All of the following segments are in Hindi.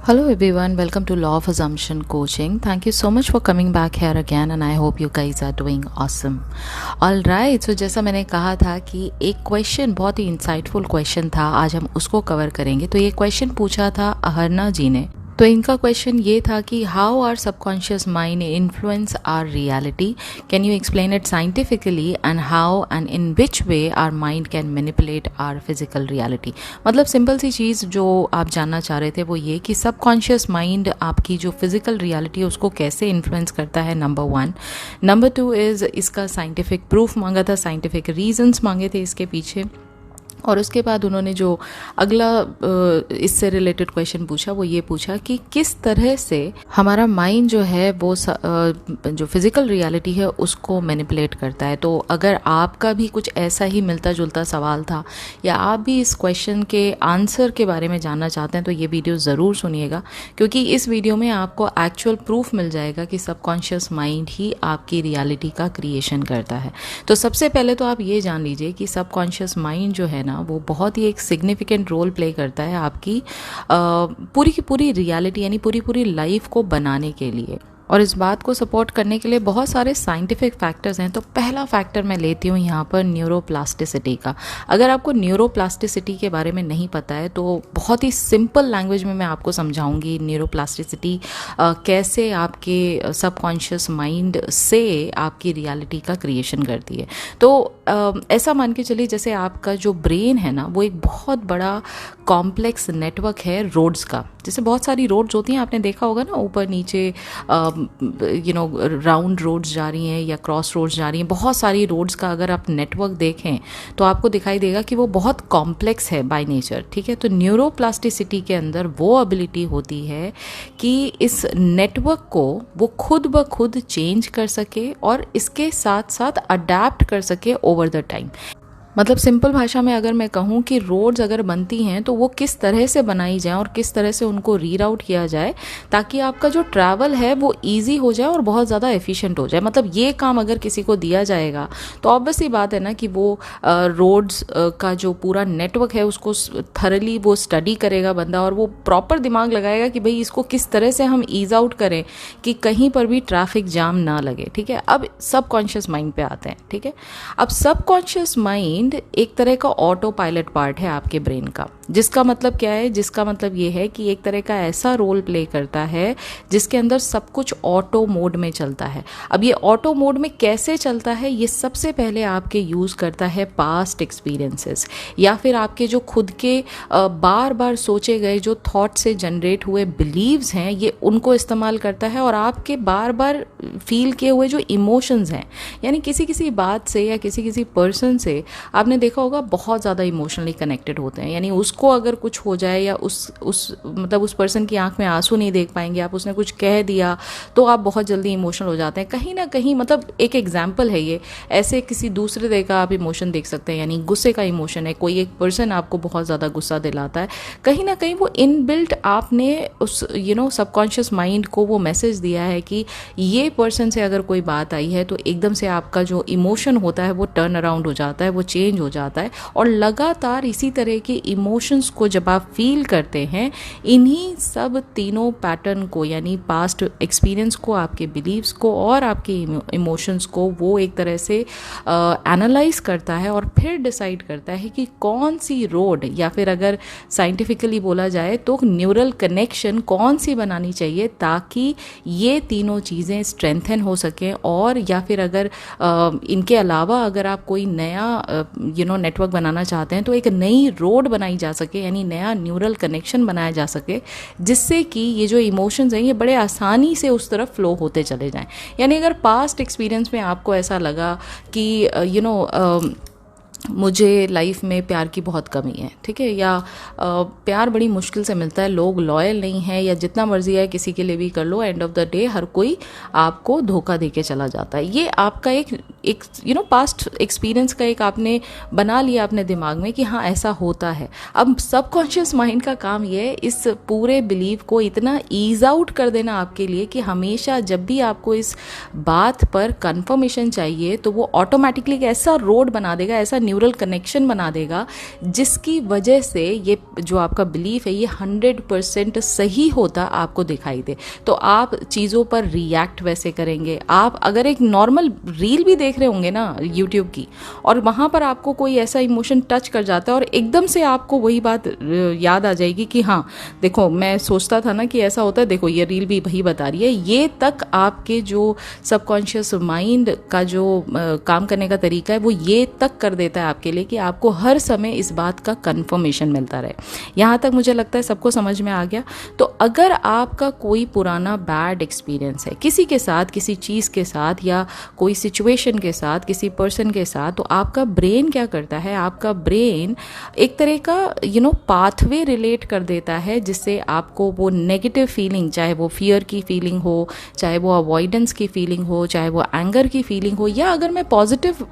Hello everyone, welcome to Law of Assumption Coaching. Thank you so much for coming back here again and I hope you guys are doing awesome. Alright, so जैसा मैंने कहा था कि एक क्वेश्चन बहुत ही इंसाइटफुल क्वेश्चन था, आज हम उसको कवर करेंगे। तो ये क्वेश्चन पूछा था अहर्ना जी ने। तो इनका क्वेश्चन ये था कि how our subconscious mind influence our reality, can you explain it scientifically and how and in which way our mind can manipulate our physical reality. मतलब सिंपल सी चीज़ जो आप जानना चाह रहे थे वो ये कि सबकॉन्शियस माइंड आपकी जो फिजिकल रियलिटी है उसको कैसे इन्फ्लुएंस करता है, नंबर 1। नंबर 2 इज़ इसका साइंटिफिक प्रूफ मांगा था, साइंटिफिक रीजंस मांगे थे इसके पीछे। और उसके बाद उन्होंने जो अगला इससे रिलेटेड क्वेश्चन पूछा वो ये पूछा कि किस तरह से हमारा माइंड जो है वो जो फिज़िकल रियलिटी है उसको मैनिपुलेट करता है। तो अगर आपका भी कुछ ऐसा ही मिलता जुलता सवाल था या आप भी इस क्वेश्चन के आंसर के बारे में जानना चाहते हैं तो ये वीडियो ज़रूर सुनिएगा, क्योंकि इस वीडियो में आपको एक्चुअल प्रूफ मिल जाएगा कि सबकॉन्शियस माइंड ही आपकी रियलिटी का क्रिएशन करता है। तो सबसे पहले तो आप ये जान लीजिए कि सबकॉन्शियस माइंड जो है ना वो बहुत ही एक सिग्निफिकेंट रोल प्ले करता है आपकी पूरी की पूरी रियलिटी यानी पूरी पूरी लाइफ को बनाने के लिए। और इस बात को सपोर्ट करने के लिए बहुत सारे साइंटिफिक फैक्टर्स हैं। तो पहला फैक्टर मैं लेती हूँ यहाँ पर न्यूरोप्लास्टिसिटी का। अगर आपको न्यूरोप्लास्टिसिटी के बारे में नहीं पता है तो बहुत ही सिंपल लैंग्वेज में मैं आपको समझाऊंगी न्यूरोप्लास्टिसिटी कैसे आपके सबकॉन्शियस माइंड से आपकी रियलिटी का क्रिएशन करती है। तो ऐसा मान के चलिए जैसे आपका जो ब्रेन है ना वो एक बहुत बड़ा कॉम्प्लेक्स नेटवर्क है रोड्स का। जैसे बहुत सारी रोड्स होती हैं, आपने देखा होगा ना ऊपर नीचे राउंड रोड्स जा रही हैं या क्रॉस रोड्स जा रही हैं। बहुत सारी रोड्स का अगर आप नेटवर्क देखें तो आपको दिखाई देगा कि वो बहुत कॉम्प्लेक्स है बाय नेचर, ठीक है। तो न्यूरोप्लास्टिसिटी के अंदर वो एबिलिटी होती है कि इस नेटवर्क को वो खुद ब खुद चेंज कर सके और इसके साथ साथ अडेप्ट कर सके ओवर द टाइम। मतलब सिंपल भाषा में अगर मैं कहूँ कि रोड्स अगर बनती हैं तो वो किस तरह से बनाई जाए और किस तरह से उनको रीराउट किया जाए ताकि आपका जो ट्रैवल है वो इजी हो जाए और बहुत ज़्यादा एफिशिएंट हो जाए। मतलब ये काम अगर किसी को दिया जाएगा तो ऑब्वियस सी बात है ना कि वो रोड्स का जो पूरा नेटवर्क है उसको थरली वो स्टडी करेगा बंदा और वो प्रॉपर दिमाग लगाएगा कि भाई इसको किस तरह से हम ईज आउट करें कि कहीं पर भी ट्रैफिक जाम ना लगे, ठीक है। अब सबकॉन्शियस माइंड पे आते हैं, ठीक है। अब सबकॉन्शियस माइंड एक तरह का ऑटो पायलट पार्ट है आपके ब्रेन का, जिसका मतलब क्या है, जिसका मतलब ये है कि एक तरह का ऐसा रोल प्ले करता है जिसके अंदर सब कुछ ऑटो मोड में चलता है। अब ये ऑटो मोड में कैसे चलता है, ये सबसे पहले आपके यूज करता है पास्ट एक्सपीरियंसेस या फिर आपके जो खुद के बार बार सोचे गए जो थॉट से जनरेट हुए बिलीव्स हैं ये उनको इस्तेमाल करता है और आपके बार बार फील किए हुए जो इमोशंस हैं, यानी किसी किसी बात से या किसी किसी पर्सन से आपने देखा होगा बहुत ज़्यादा इमोशनली कनेक्टेड होते हैं। यानी उसको अगर कुछ हो जाए या उस पर्सन की आंख में आंसू नहीं देख पाएंगे आप, उसने कुछ कह दिया तो आप बहुत जल्दी इमोशनल हो जाते हैं कहीं ना कहीं। मतलब एक एग्जाम्पल है ये, ऐसे किसी दूसरे तरह का आप इमोशन देख सकते हैं। यानी गुस्से का इमोशन है, कोई एक पर्सन आपको बहुत ज़्यादा गुस्सा दिलाता है, कहीं ना कहीं वो इनबिल्ट आपने उस सबकॉन्शियस माइंड को वो मैसेज दिया है कि ये पर्सन से अगर कोई बात आई है तो एकदम से आपका जो इमोशन होता है वो टर्न अराउंड हो जाता है, वो चेंज हो जाता है। और लगातार इसी तरह के इमोशंस को जब आप फील करते हैं, इन्हीं सब तीनों पैटर्न को यानी पास्ट एक्सपीरियंस को, आपके बिलीव्स को और आपके इमोशंस को वो एक तरह से एनालाइज करता है और फिर डिसाइड करता है कि कौन सी रोड या फिर अगर साइंटिफिकली बोला जाए तो न्यूरल कनेक्शन कौन सी बनानी चाहिए ताकि ये तीनों चीज़ें स्ट्रेंथन हो सकें। और या फिर अगर इनके अलावा अगर आप कोई नया नेटवर्क बनाना चाहते हैं तो एक नई रोड बनाई जा सके, यानी नया न्यूरल कनेक्शन बनाया जा सके जिससे कि ये जो इमोशंस हैं ये बड़े आसानी से उस तरफ फ्लो होते चले जाएं। यानी अगर पास्ट एक्सपीरियंस में आपको ऐसा लगा कि मुझे लाइफ में प्यार की बहुत कमी है, ठीक है, या प्यार बड़ी मुश्किल से मिलता है, लोग लॉयल नहीं है, या जितना मर्जी है किसी के लिए भी कर लो, एंड ऑफ द डे हर कोई आपको धोखा दे के चला जाता है। ये आपका एक एक पास्ट एक्सपीरियंस का एक आपने बना लिया अपने दिमाग में कि हाँ ऐसा होता है। अब सबकॉन्शियस माइंड का काम ये है इस पूरे बिलीव को इतना ईज आउट कर देना आपके लिए कि हमेशा जब भी आपको इस बात पर कंफर्मेशन चाहिए तो वो ऑटोमेटिकली एक ऐसा रोड बना देगा, ऐसा न्यूरल कनेक्शन बना देगा जिसकी वजह से ये जो आपका बिलीफ है ये 100% सही होता आपको दिखाई दे। तो आप चीज़ों पर रिएक्ट वैसे करेंगे। आप अगर एक नॉर्मल रील भी देख रहे होंगे ना यूट्यूब की, और वहाँ पर आपको कोई ऐसा इमोशन टच कर जाता है और एकदम से आपको वही बात याद आ जाएगी कि हाँ देखो मैं सोचता था ना कि ऐसा होता है, देखो ये रील भी वही बता रही है। ये तक आपके जो सबकॉन्शियस माइंड का जो काम करने का तरीका है वो ये तक कर देता है आपके लिए कि आपको हर समय इस बात का कंफर्मेशन मिलता रहे। यहाँ तक मुझे लगता है सबको समझ में आ गया। तो अगर आपका कोई पुराना बैड एक्सपीरियंस है किसी के साथ, किसी चीज़ के साथ, या कोई सिचुएशन के साथ, किसी पर्सन के साथ, तो आपका ब्रेन क्या करता है, आपका ब्रेन एक तरह का पाथवे रिलेट कर देता है जिससे आपको वो नेगेटिव फीलिंग, चाहे वो फियर की फीलिंग हो, चाहे वो अवॉइडेंस की फीलिंग हो, चाहे वो एंगर की फीलिंग हो, या अगर मैं पॉजिटिव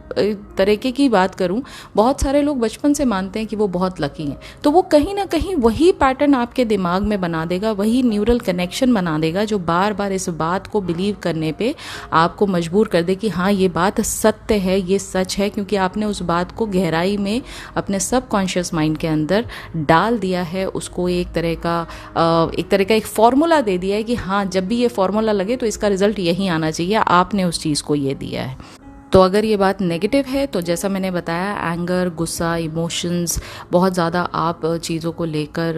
तरीके की बात करूं, बहुत सारे लोग बचपन से मानते हैं कि वो बहुत लकी हैं, तो वो कहीं ना कहीं वही पैटर्न आपके दिमाग में बना देगा, वही न्यूरल कनेक्शन बना देगा जो बार बार इस बात को बिलीव करने पे आपको मजबूर कर दे कि हाँ ये बात सत्य है, ये सच है, क्योंकि आपने उस बात को गहराई में अपने सबकॉन्शियस माइंड के अंदर डाल दिया है। उसको एक तरह का एक फॉर्मूला दे दिया है कि हाँ जब भी ये फॉर्मूला लगे तो इसका रिजल्ट यही आना चाहिए, आपने उस चीज़ को ये दिया है। तो अगर ये बात नेगेटिव है तो जैसा मैंने बताया, एंगर, गुस्सा, इमोशंस, बहुत ज़्यादा आप चीज़ों को लेकर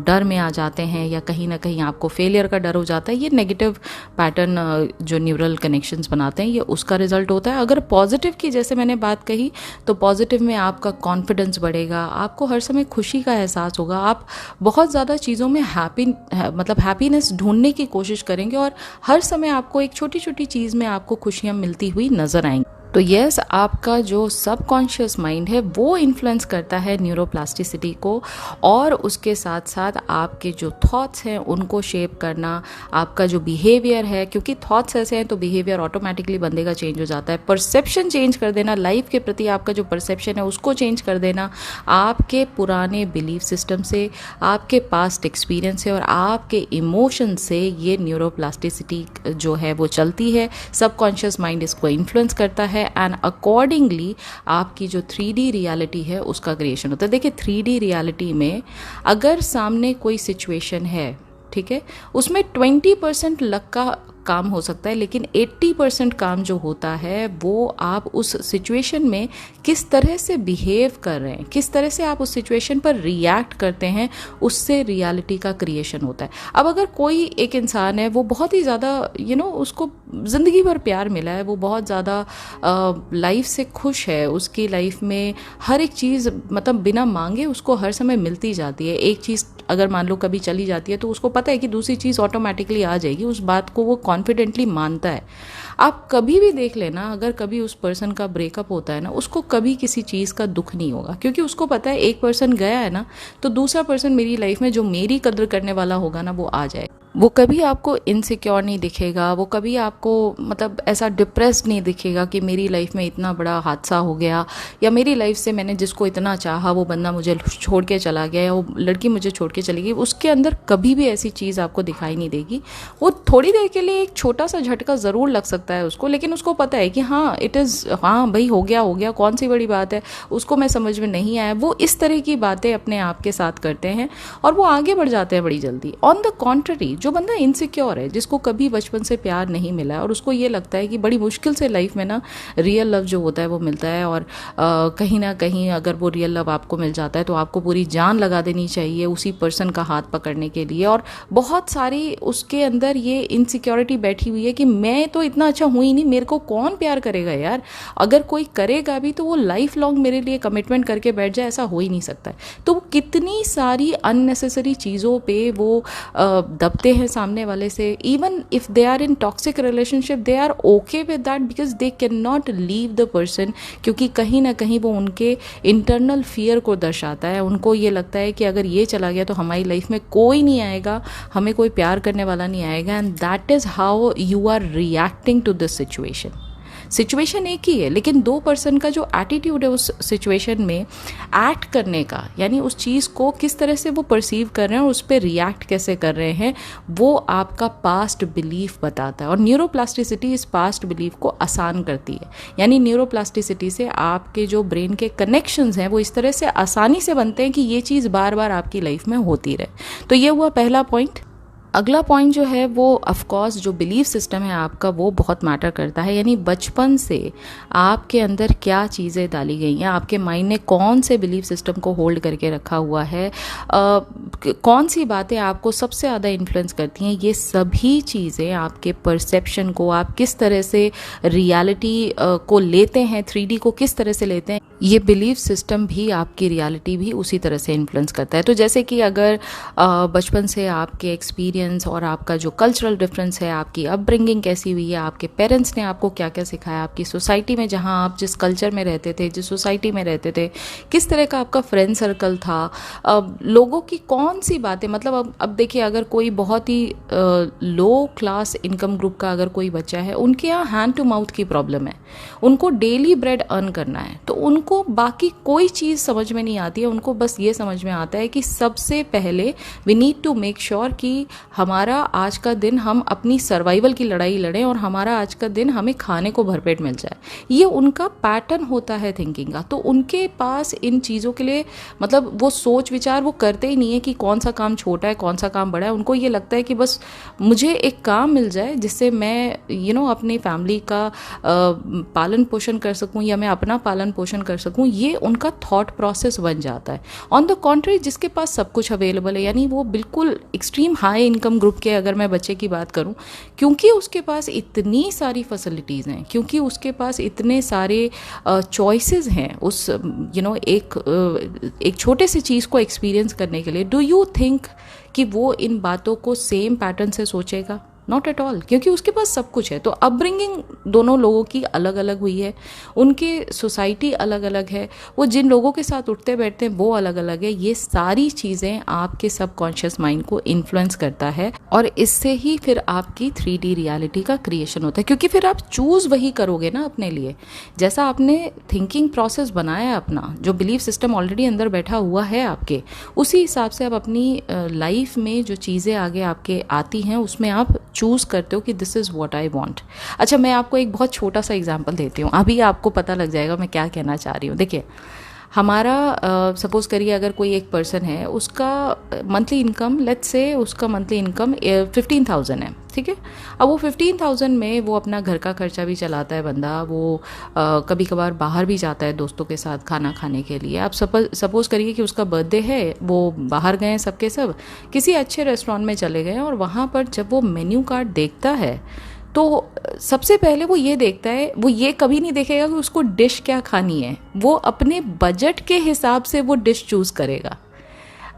डर में आ जाते हैं, या कहीं ना कहीं आपको फेलियर का डर हो जाता है, ये नेगेटिव पैटर्न जो न्यूरल कनेक्शंस बनाते हैं ये उसका रिजल्ट होता है। अगर पॉजिटिव की जैसे मैंने बात कही, तो पॉजिटिव में आपका कॉन्फिडेंस बढ़ेगा, आपको हर समय खुशी का एहसास होगा, आप बहुत ज़्यादा चीज़ों में हैप्पीनेस ढूंढने की कोशिश करेंगे, और हर समय आपको एक छोटी छोटी चीज़ में आपको खुशियाँ मिलती हुई नजर आएंगी। तो यस, आपका जो सबकॉन्शियस माइंड है वो इन्फ्लुएंस करता है न्यूरोप्लास्टिसिटी को, और उसके साथ साथ आपके जो थॉट्स हैं उनको शेप करना, आपका जो बिहेवियर है, क्योंकि थॉट्स ऐसे हैं तो बिहेवियर ऑटोमेटिकली बंदे का चेंज हो जाता है। परसेप्शन चेंज कर देना, लाइफ के प्रति आपका जो परसेप्शन है उसको चेंज कर देना, आपके पुराने बिलीफ सिस्टम से, आपके पास्ट एक्सपीरियंस से और आपके इमोशन से ये न्यूरोप्लास्टिसिटी जो है वो चलती है। सबकॉन्शियस माइंड इसको इन्फ्लुएंस करता है, एंड अकॉर्डिंगली आपकी जो 3D रियलिटी है उसका क्रिएशन होता है। देखिए 3D रियलिटी में अगर सामने कोई सिचुएशन है, ठीक है, उसमें 20% लक का काम हो सकता है, लेकिन 80% काम जो होता है वो आप उस सिचुएशन में किस तरह से बिहेव कर रहे हैं, किस तरह से आप उस सिचुएशन पर रिएक्ट करते हैं, उससे रियलिटी का क्रिएशन होता है। अब अगर कोई एक इंसान है वो बहुत ही ज़्यादा उसको ज़िंदगी भर प्यार मिला है, वो बहुत ज़्यादा लाइफ से खुश है, उसकी लाइफ में हर एक चीज़ बिना मांगे उसको हर समय मिलती जाती है। एक चीज़ अगर मान लो कभी चली जाती है तो उसको पता है कि दूसरी चीज़ ऑटोमेटिकली आ जाएगी, उस बात को वो कॉन्फिडेंटली मानता है। आप कभी भी देख लेना, अगर कभी उस पर्सन का ब्रेकअप होता है ना, उसको कभी किसी चीज़ का दुख नहीं होगा, क्योंकि उसको पता है एक पर्सन गया है ना तो दूसरा पर्सन मेरी लाइफ में जो मेरी कदर करने वाला होगा ना वो आ जाए। वो कभी आपको इनसिक्योर नहीं दिखेगा, वो कभी आपको ऐसा डिप्रेस्ड नहीं दिखेगा कि मेरी लाइफ में इतना बड़ा हादसा हो गया, या मेरी लाइफ से मैंने जिसको इतना चाहा वो बंदा मुझे छोड़ के चला गया, या वो लड़की मुझे छोड़ के चली गई। उसके अंदर कभी भी ऐसी चीज़ आपको दिखाई नहीं देगी। वो थोड़ी देर के लिए एक छोटा सा झटका ज़रूर लग सकता है उसको, लेकिन उसको पता है कि हाँ हाँ भाई हो गया, कौन सी बड़ी बात है, उसको मैं समझ में नहीं आया। वो इस तरह की बातें अपने आप के साथ करते हैं और वो आगे बढ़ जाते हैं बड़ी जल्दी। ऑन द कॉन्ट्ररी, जो बंदा इनसिक्योर है, जिसको कभी बचपन से प्यार नहीं मिला है और उसको ये लगता है कि बड़ी मुश्किल से लाइफ में ना रियल लव जो होता है वो मिलता है, और कहीं ना कहीं अगर वो रियल लव आपको मिल जाता है तो आपको पूरी जान लगा देनी चाहिए उसी पर्सन का हाथ पकड़ने के लिए। और बहुत सारी उसके अंदर ये इनसिक्योरिटी बैठी हुई है कि मैं तो इतना अच्छा हूँ ही नहीं, मेरे को कौन प्यार करेगा यार, अगर कोई करेगा भी तो वो लाइफ लॉन्ग मेरे लिए कमिटमेंट करके बैठ जाए, ऐसा हो ही नहीं सकता है। तो वो कितनी सारी अननेसेसरी चीज़ों पे वो दबते हैं सामने वाले से। Even if they are in toxic relationship they are okay with that because they can not leave the person, क्योंकि कहीं ना कहीं वो उनके इंटरनल फियर को दर्शाता है। उनको ये लगता है कि अगर ये चला गया तो हमारी लाइफ में कोई नहीं आएगा, हमें कोई प्यार करने वाला नहीं आएगा, and that is how you are reacting to this situation. Situation एक ही है, लेकिन दो पर्सन का जो एटीट्यूड है उस सिचुएशन में एक्ट करने का, यानी उस चीज़ को किस तरह से वो परसीव कर रहे हैं और उस पर रिएक्ट कैसे कर रहे हैं, वो आपका पास्ट बिलीफ बताता है। और न्यूरोप्लास्टिसिटी इस पास्ट बिलीफ को आसान करती है, यानी न्यूरोप्लास्टिसिटी से आपके जो ब्रेन के कनेक्शंस हैं वो इस तरह से आसानी से बनते हैं कि ये चीज़ बार बार आपकी लाइफ में होती रहे। तो ये हुआ पहला पॉइंट। अगला पॉइंट जो है वो ऑफ कोर्स जो बिलीफ सिस्टम है आपका वो बहुत मैटर करता है, यानी बचपन से आपके अंदर क्या चीज़ें डाली गई हैं, आपके माइंड ने कौन से बिलीफ सिस्टम को होल्ड करके रखा हुआ है, कौन सी बातें आपको सबसे ज़्यादा इन्फ्लुएंस करती हैं, ये सभी चीज़ें आपके परसेप्शन को, आप किस तरह से रियलिटी को लेते हैं, 3D को किस तरह से लेते हैं, ये बिलीफ सिस्टम भी आपकी रियलिटी भी उसी तरह से इन्फ्लुएंस करता है। तो जैसे कि अगर बचपन से आपके एक्सपीरियंस और आपका जो कल्चरल डिफरेंस है, आपकी अपब्रिंगिंग कैसी हुई है, आपके पेरेंट्स ने आपको क्या क्या सिखाया, आपकी सोसाइटी में जहाँ आप जिस कल्चर में रहते थे, जिस सोसाइटी में रहते थे, किस तरह का आपका फ्रेंड सर्कल था, लोगों की कौन सी बातें, मतलब अब देखिए अगर कोई बहुत ही लो क्लास इनकम ग्रुप का अगर कोई बच्चा है, उनके यहाँ हैंड टू माउथ की प्रॉब्लम है, उनको डेली ब्रेड अर्न करना है, तो उनको बाकी कोई चीज़ समझ में नहीं आती है, उनको बस ये समझ में आता है कि सबसे पहले we need to make sure कि हमारा आज का दिन हम अपनी सर्वाइवल की लड़ाई लड़ें और हमारा आज का दिन हमें खाने को भरपेट मिल जाए। ये उनका पैटर्न होता है थिंकिंग का। तो उनके पास इन चीज़ों के लिए मतलब वो सोच विचार वो करते ही नहीं है कि कौन सा काम छोटा है कौन सा काम बड़ा है। उनको ये लगता है कि बस मुझे एक काम मिल जाए जिससे मैं अपनी फैमिली का पालन पोषण कर सकूं या मैं अपना पालन पोषण कर सकूं, ये उनका थॉट प्रोसेस बन जाता है। ऑन द कॉन्ट्री जिसके पास सब कुछ अवेलेबल है, यानी वो बिल्कुल एक्सट्रीम हाई इनकम ग्रुप के अगर मैं बच्चे की बात करूं, क्योंकि उसके पास इतनी सारी फैसिलिटीज़ हैं, क्योंकि उसके पास इतने सारे चॉइसेस हैं उस एक छोटे से चीज़ को एक्सपीरियंस करने के लिए, डू यू थिंक कि वो इन बातों को सेम पैटर्न से सोचेगा? नॉट एट ऑल, क्योंकि उसके पास सब कुछ है। तो अपब्रिंगिंग दोनों लोगों की अलग अलग हुई है, उनके सोसाइटी अलग अलग है, वो जिन लोगों के साथ उठते बैठते हैं वो अलग अलग है। ये सारी चीज़ें आपके सबकॉन्शियस माइंड को इन्फ्लुएंस करता है और इससे ही फिर आपकी 3D रियलिटी का क्रिएशन होता है, क्योंकि फिर आप चूज़ वही करोगे ना अपने लिए, जैसा आपने थिंकिंग प्रोसेस बनाया है अपना, जो बिलीफ सिस्टम ऑलरेडी अंदर बैठा हुआ है आपके, उसी हिसाब से आप अपनी लाइफ में जो चीज़ें आगे आपके आती हैं उसमें आप चूज़ करते हो कि this is what I want. अच्छा, मैं आपको एक बहुत छोटा सा एग्जांपल देती हूँ, अभी आपको पता लग जाएगा मैं क्या कहना चाह रही हूँ। देखिए, हमारा सपोज़ करिए अगर कोई एक पर्सन है, उसका मंथली इनकम, लेट्स से उसका मंथली इनकम 15,000 है, ठीक है। अब वो 15,000 में वो अपना घर का खर्चा भी चलाता है बंदा, वो कभी कभार बाहर भी जाता है दोस्तों के साथ खाना खाने के लिए। आप सपोज़ करिए कि उसका बर्थडे है, वो बाहर गए सबके सब किसी अच्छे रेस्टोरेंट में चले गए और वहाँ पर जब वो मेन्यू कार्ड देखता है तो सबसे पहले वो ये देखता है, वो ये कभी नहीं देखेगा कि उसको डिश क्या खानी है, वो अपने बजट के हिसाब से वो डिश चूज़ करेगा।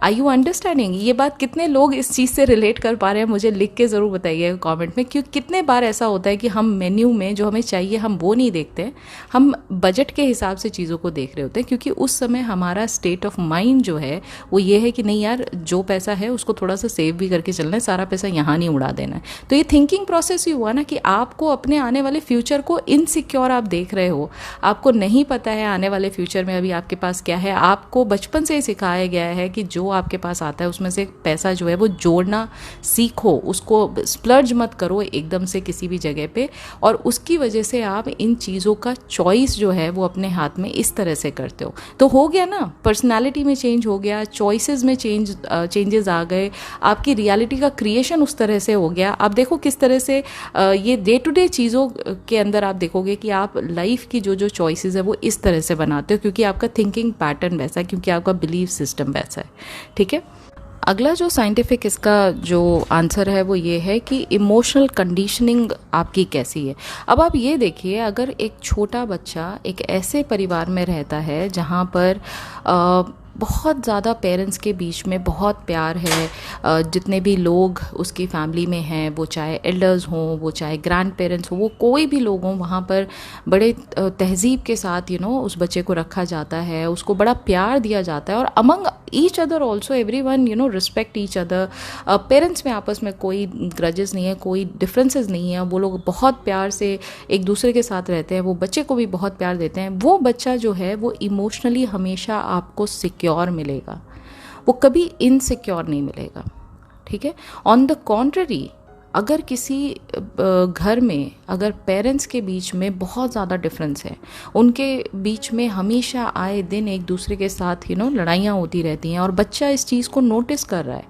Are you understanding? ये बात कितने लोग इस चीज़ से रिलेट कर पा रहे हैं मुझे लिख के ज़रूर बताइएगा कमेंट में, क्योंकि कितने बार ऐसा होता है कि हम मेन्यू में जो हमें चाहिए हम वो नहीं देखते हैं, हम बजट के हिसाब से चीज़ों को देख रहे होते हैं, क्योंकि उस समय हमारा स्टेट ऑफ माइंड जो है वो ये है कि नहीं यार, जो पैसा है उसको थोड़ा सा सेव भी करके चलना है, सारा पैसा यहाँ नहीं उड़ा देना है। तो ये थिंकिंग प्रोसेस ही हुआ ना कि आपको अपने आने वाले फ्यूचर को इनसिक्योर आप देख रहे हो, आपको नहीं पता है आने वाले फ्यूचर में अभी आपके पास क्या है। आपको बचपन से ही सिखाया गया है कि जो आपके पास आता है उसमें से पैसा जो है वो जोड़ना सीखो, उसको स्प्लर्ज मत करो एकदम से किसी भी जगह पे, और उसकी वजह से आप इन चीज़ों का चॉइस जो है वो अपने हाथ में इस तरह से करते हो। तो हो गया ना, पर्सनालिटी में चेंज हो गया, चॉइसेस में चेंजेस आ गए, आपकी रियलिटी का क्रिएशन उस तरह से हो गया। आप देखो किस तरह से ये डे टू डे चीज़ों के अंदर आप देखोगे कि आप लाइफ की जो जो चॉइसेस है वो इस तरह से बनाते हो, क्योंकि आपका थिंकिंग पैटर्न वैसा है, क्योंकि आपका बिलीफ सिस्टम वैसा है, ठीक है। अगला जो साइंटिफिक इसका जो आंसर है वो ये है कि इमोशनल कंडीशनिंग आपकी कैसी है। अब आप ये देखिए, अगर एक छोटा बच्चा एक ऐसे परिवार में रहता है जहाँ पर बहुत ज़्यादा पेरेंट्स के बीच में बहुत प्यार है। जितने भी लोग उसकी फैमिली में हैं, वो चाहे एल्डर्स हों, वो चाहे ग्रैंड पेरेंट्स हों, वो कोई भी लोग हों, वहाँ पर बड़े तहज़ीब के साथ उस बच्चे को रखा जाता है, उसको बड़ा प्यार दिया जाता है। और among each other also everyone respect each other. Parents में आपस में कोई ग्रजेस नहीं है, कोई डिफरेंसेस नहीं है, वो लोग बहुत प्यार से एक दूसरे के साथ रहते हैं, वो बच्चे को भी बहुत प्यार देते हैं। वो बच्चा जो है वो इमोशनली हमेशा आपको सिक्योर मिलेगा, वो कभी इनसिक्योर नहीं मिलेगा, ठीक है। ऑन द कॉन्ट्ररी, अगर किसी घर में अगर पेरेंट्स के बीच में बहुत ज़्यादा डिफरेंस है, उनके बीच में हमेशा आए दिन एक दूसरे के साथ लड़ाइयाँ होती रहती हैं, और बच्चा इस चीज़ को नोटिस कर रहा है,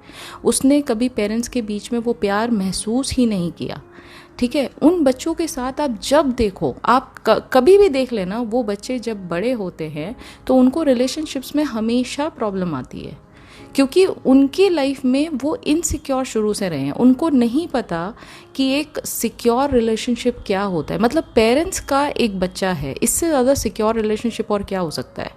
उसने कभी पेरेंट्स के बीच में वो प्यार महसूस ही नहीं किया, ठीक है। उन बच्चों के साथ आप जब देखो, आप कभी भी देख लेना, वो बच्चे जब बड़े होते हैं तो उनको रिलेशनशिप्स में हमेशा प्रॉब्लम आती है, क्योंकि उनकी लाइफ में वो इनसिक्योर शुरू से रहे हैं। उनको नहीं पता कि एक सिक्योर रिलेशनशिप क्या होता है। मतलब पेरेंट्स का एक बच्चा है, इससे ज़्यादा सिक्योर रिलेशनशिप और क्या हो सकता है।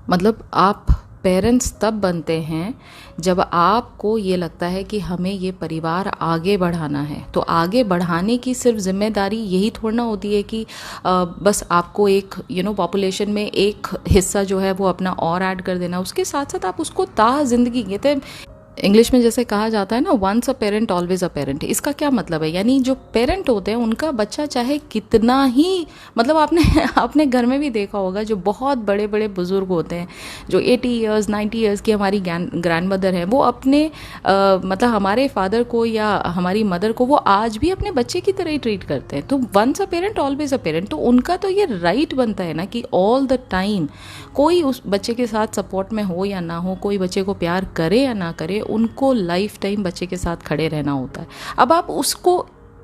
मतलब आप पेरेंट्स तब बनते हैं जब आपको ये लगता है कि हमें ये परिवार आगे बढ़ाना है। तो आगे बढ़ाने की सिर्फ जिम्मेदारी यही थोड़ा ना होती है कि बस आपको एक पॉपुलेशन में एक हिस्सा जो है वो अपना और ऐड कर देना। उसके साथ साथ आप उसको ताह जिंदगी, कहते हैं इंग्लिश में जैसे कहा जाता है ना, once a parent always a parent. इसका क्या मतलब है, यानी जो पेरेंट होते हैं उनका बच्चा चाहे कितना ही, मतलब आपने अपने घर में भी देखा होगा, जो बहुत बड़े बड़े बुजुर्ग होते हैं, जो 80 ईयर्स 90 ईयर्स की हमारी ग्रैंड मदर हैं, वो अपने मतलब हमारे फादर को या हमारी मदर को वो आज भी अपने बच्चे की तरह ही ट्रीट करते हैं। तो once a parent always a parent, तो उनका तो ये राइट बनता है ना कि ऑल द टाइम कोई उस बच्चे के साथ सपोर्ट में हो या ना हो, कोई बच्चे को प्यार करे या ना करे, उनको लाइफ टाइम बच्चे के साथ खड़े रहना होता है। अब आप उसको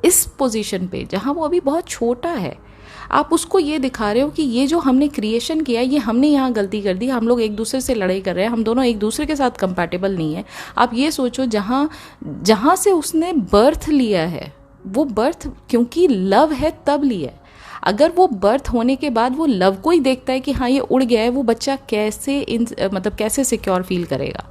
इस पोजीशन पे, जहाँ वो अभी बहुत छोटा है, आप उसको ये दिखा रहे हो कि ये जो हमने क्रिएशन किया, ये हमने यहाँ गलती कर दी, हम लोग एक दूसरे से लड़ाई कर रहे हैं, हम दोनों एक दूसरे के साथ कंपैटिबल नहीं है। आप ये सोचो, जहाँ से उसने बर्थ लिया है, वो बर्थ क्योंकि लव है तब लिया है। अगर वो बर्थ होने के बाद वो लव को ही देखता है कि हाँ ये उड़ गया है, वो बच्चा कैसे सिक्योर फील करेगा।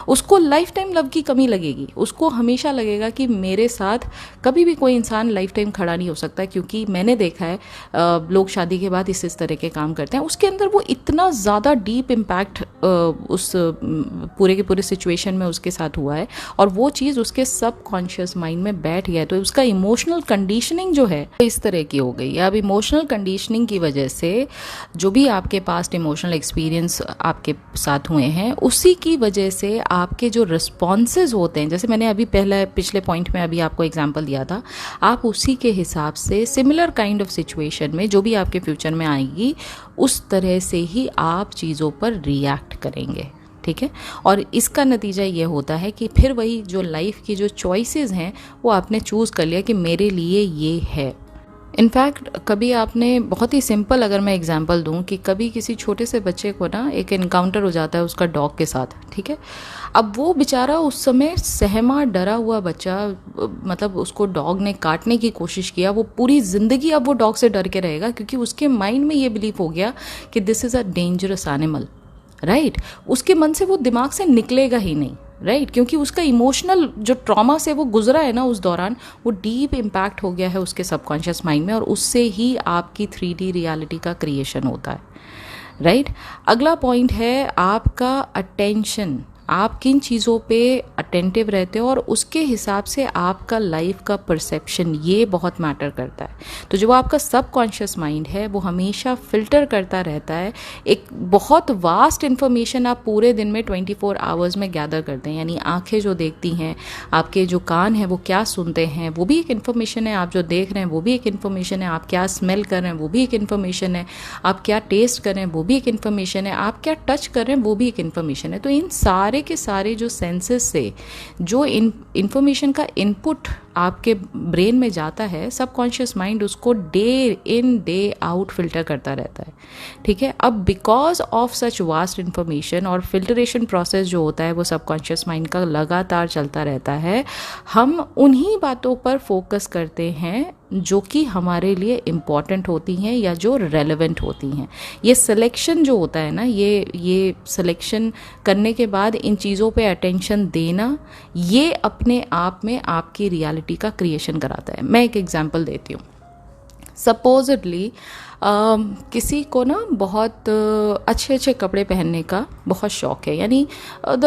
उसको लाइफ टाइम लव की कमी लगेगी, उसको हमेशा लगेगा कि मेरे साथ कभी भी कोई इंसान लाइफ टाइम खड़ा नहीं हो सकता, क्योंकि मैंने देखा है लोग शादी के बाद इस तरह के काम करते हैं। उसके अंदर वो इतना ज़्यादा डीप इम्पैक्ट उस पूरे के पूरे सिचुएशन में उसके साथ हुआ है, और वो चीज़ उसके सब कॉन्शियस माइंड में बैठ गया है। तो उसका इमोशनल कंडीशनिंग जो है इस तरह की हो गई है। अब इमोशनल कंडीशनिंग की वजह से जो भी आपके पास्ट इमोशनल एक्सपीरियंस आपके साथ हुए हैं, उसी की वजह से आपके जो रिस्पॉन्सेज होते हैं, जैसे मैंने अभी पिछले पॉइंट में अभी आपको एग्जांपल दिया था, आप उसी के हिसाब से सिमिलर काइंड ऑफ सिचुएशन में जो भी आपके फ्यूचर में आएगी, उस तरह से ही आप चीज़ों पर रिएक्ट करेंगे, ठीक है। और इसका नतीजा ये होता है कि फिर वही जो लाइफ की जो चॉइसेस हैं वो आपने चूज़ कर लिया कि मेरे लिए ये है। इनफैक्ट कभी आपने, बहुत ही सिंपल अगर मैं एग्जांपल दूं, कि कभी किसी छोटे से बच्चे को ना एक इनकाउंटर हो जाता है उसका डॉग के साथ, ठीक है। अब वो बेचारा उस समय सहमा डरा हुआ बच्चा, मतलब उसको डॉग ने काटने की कोशिश किया, वो पूरी ज़िंदगी अब वो डॉग से डर के रहेगा, क्योंकि उसके माइंड में ये बिलीव हो गया कि this is a dangerous animal, right. उसके मन से वो दिमाग से निकलेगा ही नहीं, राइट, क्योंकि उसका इमोशनल जो ट्रॉमा से वो गुजरा है ना उस दौरान, वो डीप इम्पैक्ट हो गया है उसके सबकॉन्शियस माइंड में, और उससे ही आपकी 3D रियलिटी का क्रिएशन होता है, राइट। अगला पॉइंट है आपका अटेंशन। आप किन चीज़ों पे अटेंटिव रहते हो और उसके हिसाब से आपका लाइफ का परसेप्शन, ये बहुत मैटर करता है। तो जो आपका सबकॉन्शियस माइंड है वो हमेशा फिल्टर करता रहता है। एक बहुत वास्ट इन्फॉर्मेशन आप पूरे दिन में 24 आवर्स में गैदर करते हैं, यानी आंखें जो देखती हैं, आपके जो कान हैं वो क्या सुनते हैं, वो भी एक इन्फॉर्मेशन है। आप जो देख रहे हैं वो भी एक इन्फॉर्मेशन है। आप क्या स्मेल कर रहे हैं वो भी एक इन्फॉर्मेशन है। आप क्या टेस्ट कर रहे हैं वो भी एक इन्फॉर्मेशन है। आप क्या टच कर रहे हैं वो भी एक इन्फॉर्मेशन है। तो इन सारे के सारे जो सेंसेस से जो इन्फॉर्मेशन का इनपुट आपके ब्रेन में जाता है, सबकॉन्शियस माइंड उसको day in day out filter करता रहता है, ठीक है। अब because of such vast information और फिल्टरेशन प्रोसेस जो होता है वो सबकॉन्शियस माइंड का लगातार चलता रहता है, हम उन्हीं बातों पर फोकस करते हैं जो कि हमारे लिए इम्पॉर्टेंट होती हैं या जो रेलेवेंट होती हैं। ये सिलेक्शन जो होता है ना, ये सिलेक्शन करने के बाद इन चीज़ों पे अटेंशन देना, ये अपने आप में आपकी रियलिटी का क्रिएशन कराता है। मैं एक एग्जांपल देती हूँ। सपोजिटली किसी को ना बहुत अच्छे अच्छे कपड़े पहनने का बहुत शौक है, यानी the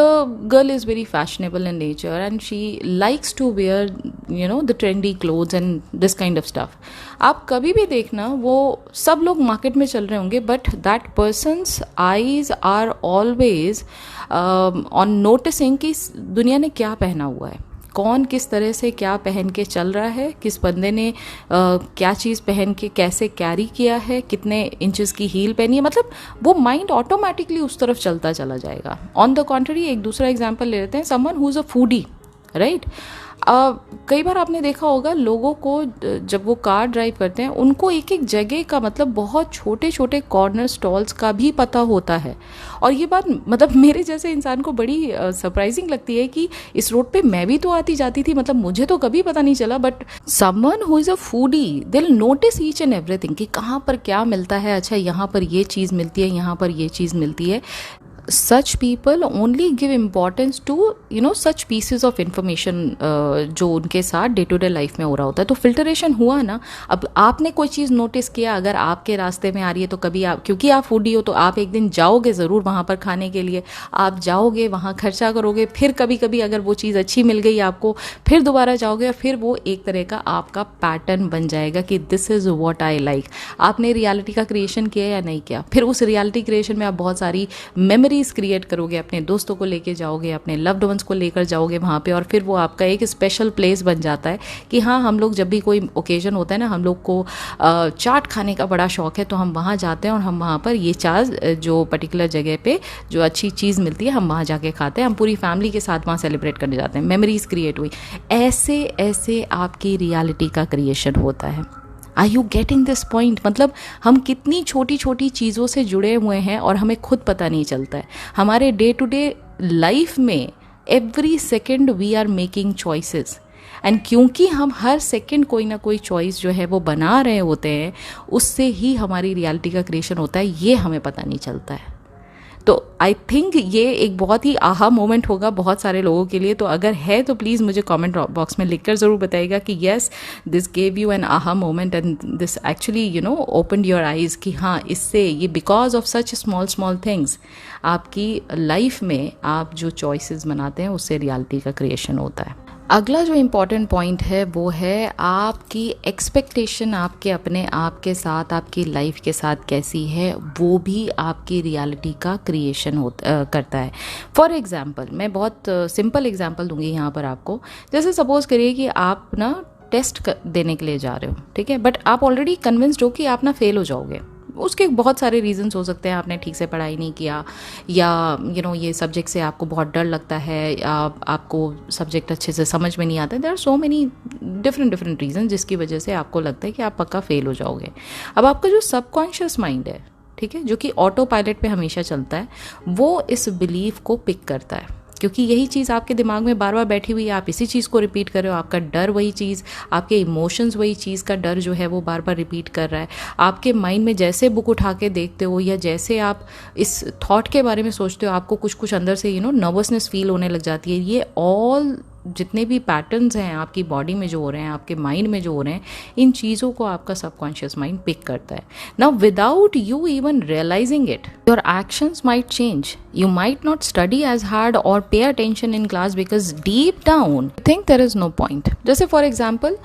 girl is very fashionable in nature and she likes to wear the trendy clothes and this kind of stuff. आप कभी भी देखना, वो सब लोग मार्केट में चल रहे होंगे but that person's eyes are always on noticing कि दुनिया ने क्या पहना हुआ है, कौन किस तरह से क्या पहन के चल रहा है, किस बंदे ने क्या चीज़ पहन के कैसे कैरी किया है, कितने इंचेस की हील पहनी है। मतलब वो माइंड ऑटोमेटिकली उस तरफ चलता चला जाएगा। ऑन द कॉन्ट्ररी एक दूसरा एग्जांपल ले लेते हैं, someone who is a foodie, right. कई बार आपने देखा होगा लोगों को जब वो कार ड्राइव करते हैं उनको एक एक जगह का, मतलब बहुत छोटे छोटे कॉर्नर स्टॉल्स का भी पता होता है। और ये बात मतलब मेरे जैसे इंसान को बड़ी सरप्राइजिंग लगती है कि इस रोड पे मैं भी तो आती जाती थी, मतलब मुझे तो कभी पता नहीं चला। But someone who is a foodie they will notice each and everything कि कहाँ पर क्या मिलता है, अच्छा यहाँ पर ये चीज़ मिलती है, यहाँ पर ये चीज़ मिलती है। such people only give importance to such pieces of information जो उनके साथ डे टू डे लाइफ में हो रहा होता है। तो फिल्टरेशन हुआ ना। अब आपने कोई चीज़ नोटिस किया, अगर आपके रास्ते में आ रही है तो कभी आप, क्योंकि आप फूडी हो तो आप एक दिन जाओगे ज़रूर वहाँ पर खाने के लिए, आप जाओगे वहाँ खर्चा करोगे, फिर कभी कभी अगर वो चीज़ अच्छी मिल गई आपको फिर दोबारा जाओगे, और फिर वो एक तरह का आपका पैटर्न बन जाएगा कि this is what I like. आपने रियलिटी का क्रिएशन किया या नहीं किया, फिर उस रियलिटी क्रिएशन में आप बहुत सारी मेमोरीज क्रिएट करोगे, अपने दोस्तों को लेके जाओगे, अपने लव्ड वंस को लेकर जाओगे वहाँ पे, और फिर वो आपका एक स्पेशल प्लेस बन जाता है कि हाँ, हम लोग जब भी कोई ओकेजन होता है ना, हम लोग को चाट खाने का बड़ा शौक है, तो हम वहाँ जाते हैं और हम वहाँ पर ये चाट जो पर्टिकुलर जगह पे जो अच्छी चीज़ मिलती है हम वहाँ जाके खाते हैं, हम पूरी फैमिली के साथ वहाँ सेलिब्रेट करने जाते हैं, मेमोरीज क्रिएट हुई। ऐसे ऐसे आपकी रियलिटी का क्रिएशन होता है। Are you getting this point? मतलब हम कितनी छोटी छोटी चीज़ों से जुड़े हुए हैं और हमें खुद पता नहीं चलता है। हमारे डे टू डे लाइफ में every second we are making choices, and क्योंकि हम हर सेकेंड कोई ना कोई चॉइस जो है वो बना रहे होते हैं, उससे ही हमारी रियलिटी का क्रिएशन होता है, ये हमें पता नहीं चलता है। तो आई थिंक ये एक बहुत ही आहा मोमेंट होगा बहुत सारे लोगों के लिए। तो अगर है तो प्लीज़ मुझे कमेंट बॉक्स में लिखकर ज़रूर बताइएगा कि yes, this gave you an aha moment and this actually opened your eyes कि हाँ, इससे ये because of such small small things आपकी लाइफ में आप जो चॉइसेस बनाते हैं उससे रियलिटी का क्रिएशन होता है। अगला जो इम्पॉर्टेंट पॉइंट है वो है आपकी एक्सपेक्टेशन आपके अपने आप के साथ, आपकी लाइफ के साथ कैसी है, वो भी आपकी रियलिटी का क्रिएशन करता है। फॉर एग्जांपल मैं बहुत सिंपल एग्जांपल दूंगी यहाँ पर आपको। जैसे सपोज करिए कि आप ना टेस्ट देने के लिए जा रहे हो, ठीक है, बट आप ऑलरेडी कन्विंस्ड हो कि आप ना फेल हो जाओगे। उसके बहुत सारे रीजंस हो सकते हैं, आपने ठीक से पढ़ाई नहीं किया, या ये सब्जेक्ट से आपको बहुत डर लगता है, या आपको सब्जेक्ट अच्छे से समझ में नहीं आता। There are so many different reason जिसकी वजह से आपको लगता है कि आप पक्का फेल हो जाओगे। अब आपका जो सबकॉन्शियस माइंड है, ठीक है, जो कि ऑटो पायलट पे हमेशा चलता है, वो इस बिलीफ को पिक करता है, क्योंकि यही चीज़ आपके दिमाग में बार बार बैठी हुई है, आप इसी चीज़ को रिपीट कर रहे हो, आपका डर वही चीज़, आपके इमोशंस वही चीज़ का डर जो है वो बार बार रिपीट कर रहा है। आपके माइंड में जैसे बुक उठा के देखते हो या जैसे आप इस थॉट के बारे में सोचते हो, आपको कुछ कुछ अंदर से नर्वसनेस फील होने लग जाती है। ये ऑल जितने भी पैटर्न्स हैं आपकी बॉडी में जो हो रहे हैं, आपके माइंड में जो हो रहे हैं, इन चीज़ों को आपका सबकॉन्शियस माइंड पिक करता है। Now without you even realising it, your actions might change. You might not study as hard or pay attention in class because deep down you think there is no point. जैसे फॉर एग्जाम्पल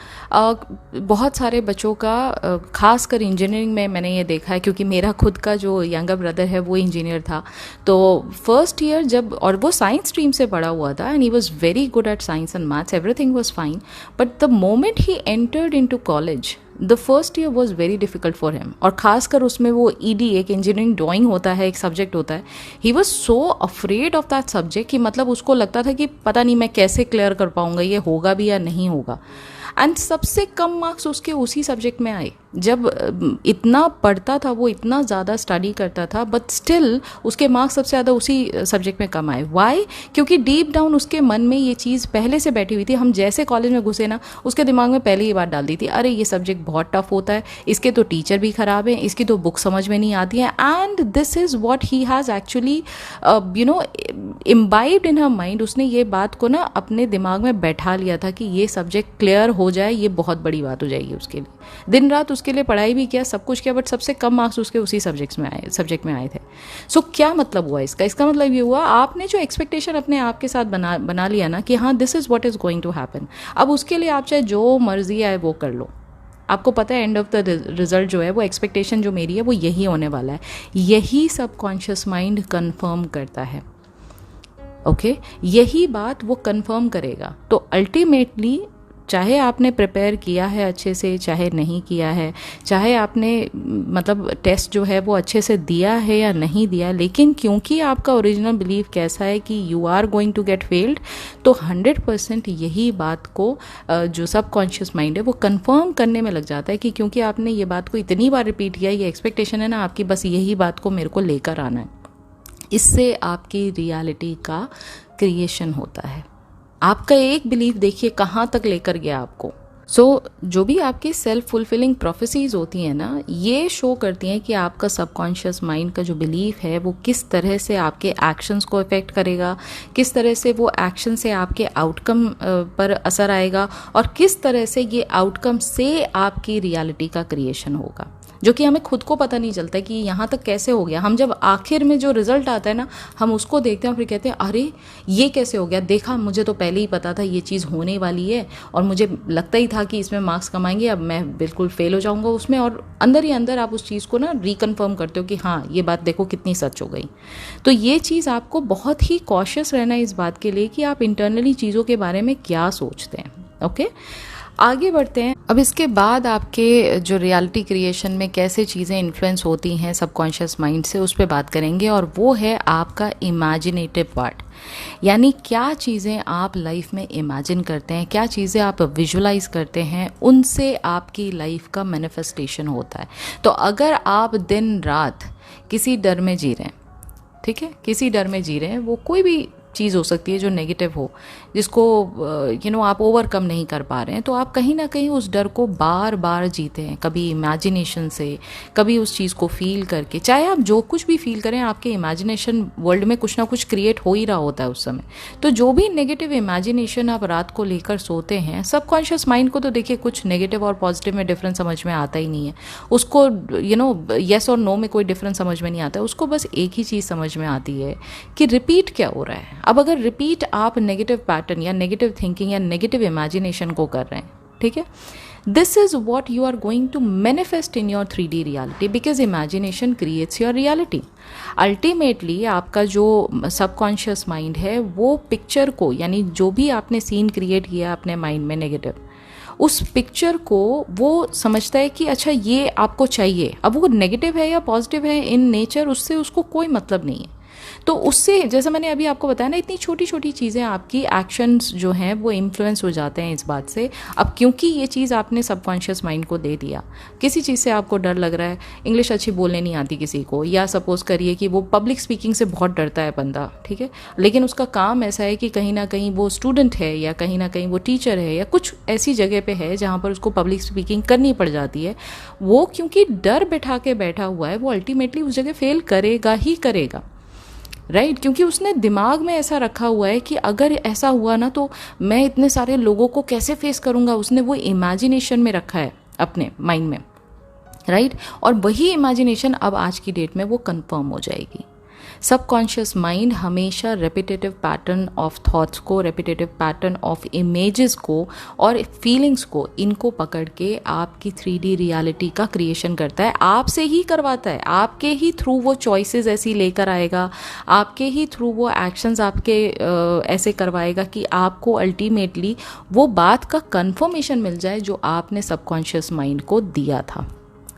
बहुत सारे बच्चों का खासकर इंजीनियरिंग में मैंने ये देखा है, क्योंकि मेरा खुद का जो यंगर ब्रदर है वो इंजीनियर था। तो फर्स्ट ईयर जब, और वो साइंस स्ट्रीम से पढ़ा हुआ था, and he was very good at science and maths, everything was fine. But the moment he entered into college, the first year was very difficult for him, और ख़ासकर उसमें वो ईडी, एक इंजीनियरिंग ड्राइंग होता है, एक सब्जेक्ट होता है, he was so afraid of that subject कि मतलब उसको लगता था कि पता नहीं मैं कैसे क्लियर कर पाऊँगा, ये होगा भी या नहीं होगा। एंड सबसे कम मार्क्स उसके उसी सब्जेक्ट में आए। जब इतना पढ़ता था वो, इतना ज़्यादा स्टडी करता था, बट स्टिल उसके मार्क्स सबसे ज़्यादा उसी सब्जेक्ट में कम आए। वाई? क्योंकि डीप डाउन उसके मन में ये चीज़ पहले से बैठी हुई थी। हम जैसे कॉलेज में घुसे ना, उसके दिमाग में पहले ही बात डाल दी थी, अरे ये सब्जेक्ट बहुत टफ होता है, इसके तो टीचर भी ख़राब हैं, इसकी तो बुक समझ में नहीं आती है। And this is what he has actually imbibed in her mind. उसने ये बात को ना अपने दिमाग में बैठा लिया था कि ये सब्जेक्ट क्लियर हो जाए, ये बहुत बड़ी बात हो जाएगी उसके लिए। दिन रात उसके लिए पढ़ाई भी किया, सब कुछ किया, बट सबसे कम मार्क्स उसके उसी सब्जेक्ट में आए थे। सो क्या मतलब हुआ इसका मतलब ये हुआ, आपने जो एक्सपेक्टेशन अपने आप के साथ बना लिया ना कि हाँ this is what is going to happen, अब उसके लिए आप चाहे जो मर्जी आए वो कर लो। आपको पता है एंड ऑफ द रिजल्ट जो है, वो एक्सपेक्टेशन जो मेरी है वो यही होने वाला है। यही सबकॉन्शियस माइंड कंफर्म करता है। ओके, यही बात वो कंफर्म करेगा। तो अल्टीमेटली चाहे आपने प्रिपेयर किया है अच्छे से, चाहे नहीं किया है, चाहे आपने मतलब टेस्ट जो है वो अच्छे से दिया है या नहीं दिया, लेकिन क्योंकि आपका ओरिजिनल बिलीफ कैसा है कि you are going to get failed, तो 100% यही बात को जो सबकॉन्शियस माइंड है वो कंफर्म करने में लग जाता है कि क्योंकि आपने ये बात को इतनी बार रिपीट किया, ये एक्सपेक्टेशन है ना आपकी, बस यही बात को मेरे को लेकर आना है। इससे आपकी रियलिटी का क्रिएशन होता है। आपका एक बिलीफ देखिए कहाँ तक लेकर गया आपको। जो भी आपकी सेल्फ फुलफिलिंग प्रोफेसीज होती हैं ना, ये शो करती हैं कि आपका सबकॉन्शियस माइंड का जो बिलीफ है वो किस तरह से आपके एक्शंस को इफ़ेक्ट करेगा, किस तरह से वो एक्शन से आपके आउटकम पर असर आएगा, और किस तरह से ये आउटकम से आपकी रियलिटी का क्रिएशन होगा, जो कि हमें खुद को पता नहीं चलता है कि यहाँ तक कैसे हो गया। हम जब आखिर में जो रिजल्ट आता है ना, हम उसको देखते हैं और फिर कहते हैं अरे ये कैसे हो गया, देखा मुझे तो पहले ही पता था ये चीज़ होने वाली है, और मुझे लगता ही था कि इसमें मार्क्स कम आएंगे, अब मैं बिल्कुल फेल हो जाऊंगा उसमें। और अंदर ही अंदर आप उस चीज़ को ना रिकन्फर्म करते हो कि हाँ ये बात देखो कितनी सच हो गई। तो ये चीज़ आपको बहुत ही कॉशियस रहना है इस बात के लिए कि आप इंटरनली चीज़ों के बारे में क्या सोचते हैं। ओके, आगे बढ़ते हैं। अब इसके बाद आपके जो रियलिटी क्रिएशन में कैसे चीज़ें इन्फ्लुएंस होती हैं सबकॉन्शियस माइंड से, उस पर बात करेंगे, और वो है आपका इमेजिनेटिव पार्ट। यानी क्या चीज़ें आप लाइफ में इमेजिन करते हैं, क्या चीज़ें आप विजुलाइज करते हैं, उनसे आपकी लाइफ का मैनिफेस्टेशन होता है। तो अगर आप दिन रात किसी डर में जी रहे हैं, ठीक है, किसी डर में जी रहे हैं, वो कोई भी चीज़ हो सकती है जो नेगेटिव हो, जिसको आप ओवरकम नहीं कर पा रहे हैं, तो आप कहीं ना कहीं उस डर को बार बार जीते हैं, कभी इमेजिनेशन से, कभी उस चीज़ को फील करके। चाहे आप जो कुछ भी फील करें, आपके इमेजिनेशन वर्ल्ड में कुछ ना कुछ क्रिएट हो ही रहा होता है उस समय। तो जो भी नेगेटिव इमेजिनेशन आप रात को लेकर सोते हैं, सबकॉन्शियस माइंड को तो देखिए कुछ नेगेटिव और पॉजिटिव में डिफरेंस समझ में आता ही नहीं है उसको। येस और नो में कोई डिफरेंस समझ में नहीं आता है उसको। बस एक ही चीज़ समझ में आती है कि रिपीट क्या हो रहा है। अब अगर रिपीट आप नेगेटिव पैटर्न या नेगेटिव थिंकिंग या नेगेटिव इमेजिनेशन को कर रहे हैं, ठीक है, this is what you are going to manifest in your 3D reality, because imagination creates your reality. Ultimately आपका जो सबकॉन्शियस माइंड है वो पिक्चर को, यानी जो भी आपने सीन क्रिएट किया अपने माइंड में नेगेटिव, उस पिक्चर को वो समझता है कि अच्छा ये आपको चाहिए। अब वो नेगेटिव है या पॉजिटिव है इन नेचर, उससे उसको कोई मतलब नहीं है। तो उससे, जैसा मैंने अभी आपको बताया ना, इतनी छोटी छोटी चीज़ें आपकी एक्शंस जो हैं वो इन्फ्लुएंस हो जाते हैं इस बात से। अब क्योंकि ये चीज़ आपने सबकॉन्शियस माइंड को दे दिया, किसी चीज़ से आपको डर लग रहा है, इंग्लिश अच्छी बोलने नहीं आती किसी को, या सपोज करिए कि वो पब्लिक स्पीकिंग से बहुत डरता है बंदा, ठीक है, लेकिन उसका काम ऐसा है कि कहीं ना कहीं वो स्टूडेंट है या कहीं ना कहीं वो टीचर है या कुछ ऐसी जगह पे है जहाँ पर उसको पब्लिक स्पीकिंग करनी पड़ जाती है। वो क्योंकि डर बैठा के बैठा हुआ है, वो अल्टीमेटली उस जगह फेल करेगा ही करेगा, राइट, क्योंकि उसने दिमाग में ऐसा रखा हुआ है कि अगर ऐसा हुआ ना तो मैं इतने सारे लोगों को कैसे फेस करूँगा। उसने वो इमेजिनेशन में रखा है अपने माइंड में, राइट, और वही इमेजिनेशन अब आज की डेट में वो कंफर्म हो जाएगी। सबकॉन्शियस माइंड हमेशा रेपिटेटिव पैटर्न ऑफ थॉट्स को, रेपिटेटिव पैटर्न ऑफ इमेजेस को और फीलिंग्स को, इनको पकड़ के आपकी 3D रियलिटी का क्रिएशन करता है, आपसे ही करवाता है, आपके ही थ्रू वो चॉइसेस ऐसी लेकर आएगा, आपके ही थ्रू वो एक्शंस आपके ऐसे करवाएगा कि आपको अल्टीमेटली वो बात का कंफर्मेशन मिल जाए जो आपने सबकॉन्शियस माइंड को दिया था।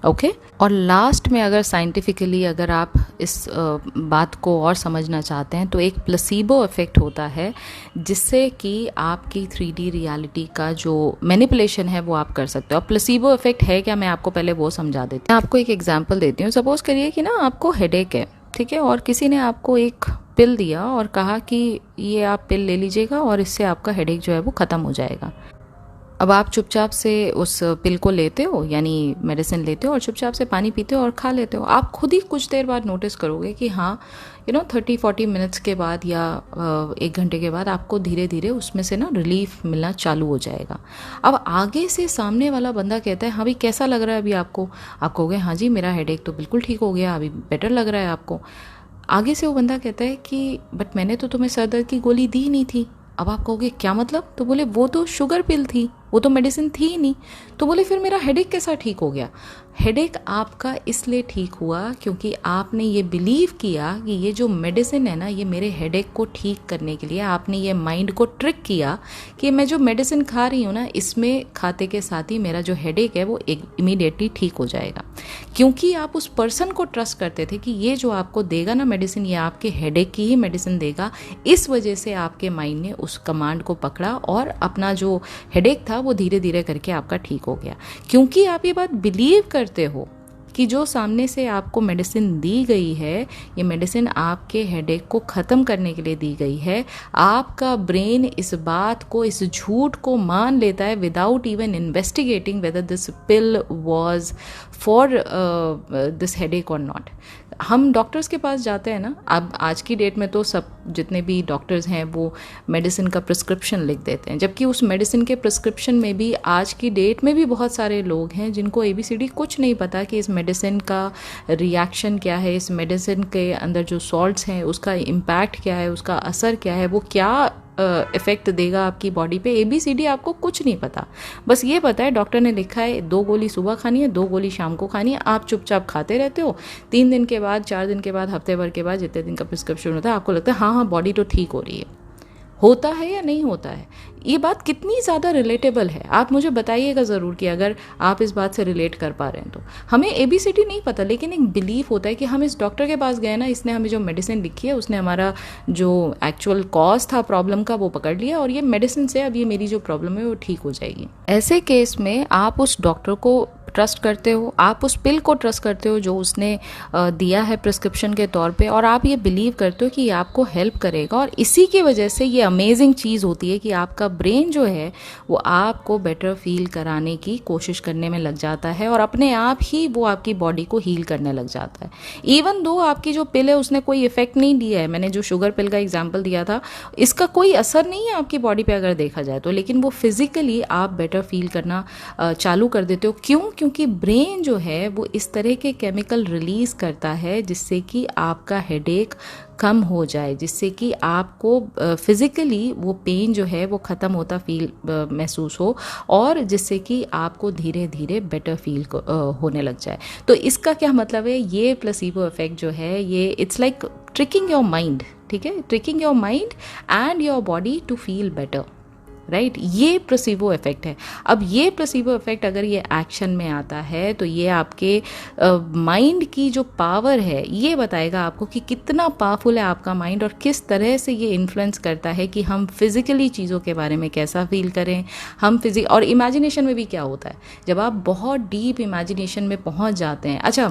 ओके और लास्ट में अगर साइंटिफिकली अगर आप इस बात को और समझना चाहते हैं तो एक प्लेसिबो इफेक्ट होता है जिससे कि आपकी 3D रियलिटी का जो मैनिपुलेशन है वो आप कर सकते हो। अब प्लेसिबो इफेक्ट है क्या, मैं आपको पहले वो समझा देती हूँ। आपको एक एग्जांपल देती हूँ। सपोज करिए कि ना आपको हेडेक है, ठीक है, और किसी ने आपको एक पिल दिया और कहा कि ये आप पिल ले लीजिएगा और इससे आपका हेडेक जो है वो ख़त्म हो जाएगा। अब आप चुपचाप से उस पिल को लेते हो, यानी मेडिसिन लेते हो और चुपचाप से पानी पीते हो और खा लेते हो। आप खुद ही कुछ देर बाद नोटिस करोगे कि हाँ 30-40 मिनट्स के बाद या 1 घंटे के बाद आपको धीरे धीरे उसमें से ना रिलीफ मिलना चालू हो जाएगा। अब आगे से सामने वाला बंदा कहता है हाँ भाई कैसा लग रहा है अभी आपको, आप कहोगे हाँ जी मेरा हेडेक तो बिल्कुल ठीक हो गया, अभी बेटर लग रहा है आपको। आगे से वो बंदा कहता है कि बट मैंने तो तुम्हें सर दर्द की गोली दी नहीं थी। अब आप कहोगे क्या मतलब, तो बोले वो तो शुगर पिल थी, वो तो मेडिसिन थी ही नहीं। तो बोले फिर मेरा हेडेक कैसा ठीक हो गया। हेडेक आपका इसलिए ठीक हुआ क्योंकि आपने ये बिलीव किया कि ये जो मेडिसिन है ना ये मेरे हेडेक को ठीक करने के लिए, आपने ये माइंड को ट्रिक किया कि मैं जो मेडिसिन खा रही हूँ ना इसमें खाते के साथ ही मेरा जो हेडेक है वो इमीडिएटली ठीक हो जाएगा। क्योंकि आप उस पर्सन को ट्रस्ट करते थे कि ये जो आपको देगा ना मेडिसिन ये आपके हेडेक की ही मेडिसिन देगा, इस वजह से आपके माइंड ने उस कमांड को पकड़ा और अपना जो हेडेक था वो धीरे धीरे करके आपका ठीक हो गया। क्योंकि आप ये बात बिलीव करते हो कि जो सामने से आपको मेडिसिन दी गई है ये मेडिसिन आपके हेडेक को ख़त्म करने के लिए दी गई है, आपका ब्रेन इस बात को, इस झूठ को मान लेता है without even investigating whether this pill was for this headache और नॉट। हम डॉक्टर्स के पास जाते हैं ना, अब आज की डेट में तो सब जितने भी डॉक्टर्स हैं वो मेडिसिन का प्रिस्क्रिप्शन लिख देते हैं, जबकि उस मेडिसिन के प्रिस्क्रिप्शन में भी आज की डेट में भी बहुत सारे लोग हैं जिनको ABCD कुछ नहीं पता कि इस मेडिसिन का रिएक्शन क्या है, इस मेडिसिन के अंदर जो सॉल्ट्स हैं उसका इम्पैक्ट क्या है, उसका असर क्या है, वो क्या इफ़ेक्ट देगा आपकी बॉडी पे। ABCD आपको कुछ नहीं पता, बस ये पता है डॉक्टर ने लिखा है 2 गोली सुबह खानी है, 2 गोली शाम को खानी है। आप चुपचाप खाते रहते हो। 3 दिन के बाद, 4 दिन के बाद, हफ्ते भर के बाद, जितने दिन का प्रिस्क्रिप्शन होता है आपको लगता है हाँ हाँ बॉडी तो ठीक हो रही है। होता है या नहीं होता है? ये बात कितनी ज़्यादा रिलेटेबल है आप मुझे बताइएगा ज़रूर कि अगर आप इस बात से रिलेट कर पा रहे हैं तो। हमें ABCD नहीं पता लेकिन एक बिलीफ होता है कि हम इस डॉक्टर के पास गए ना, इसने हमें जो मेडिसिन लिखी है उसने हमारा जो एक्चुअल कॉज था प्रॉब्लम का वो पकड़ लिया और ये मेडिसिन से अब ये मेरी जो प्रॉब्लम है वो ठीक हो जाएगी। ऐसे केस में आप उस डॉक्टर को ट्रस्ट करते हो, आप उस पिल को ट्रस्ट करते हो जो उसने दिया है प्रिस्क्रिप्शन के तौर पे, और आप ये बिलीव करते हो कि ये आपको हेल्प करेगा। और इसी की वजह से ये अमेजिंग चीज़ होती है कि आपका ब्रेन जो है वो आपको बेटर फील कराने की कोशिश करने में लग जाता है और अपने आप ही वो आपकी बॉडी को हील करने लग जाता है। इवन दो आपकी जो पिल है उसने कोई इफेक्ट नहीं दिया है, मैंने जो शुगर पिल का एग्जाम्पल दिया था इसका कोई असर नहीं है आपकी बॉडी पे अगर देखा जाए तो, लेकिन वो फिजिकली आप बेटर फील करना चालू कर देते हो। क्यों? क्योंकि ब्रेन जो है वो इस तरह के केमिकल रिलीज करता है जिससे कि आपका हेडेक कम हो जाए, जिससे कि आपको फिज़िकली वो पेन जो है वो ख़त्म होता फील महसूस हो और जिससे कि आपको धीरे धीरे बेटर फील होने लग जाए। तो इसका क्या मतलब है? ये प्लेसिबो इफेक्ट जो है ये it's like tricking your mind, ठीक है, tricking your mind and your body to feel better, right. ये प्लेसिबो इफेक्ट है। अब ये प्लेसिबो इफेक्ट अगर ये एक्शन में आता है तो ये आपके माइंड की जो पावर है ये बताएगा आपको कि कितना पावरफुल है आपका माइंड और किस तरह से ये इन्फ्लुएंस करता है कि हम फिजिकली चीज़ों के बारे में कैसा फील करें। हम और इमेजिनेशन में भी क्या होता है जब आप बहुत डीप इमेजिनेशन में पहुंच जाते हैं। अच्छा,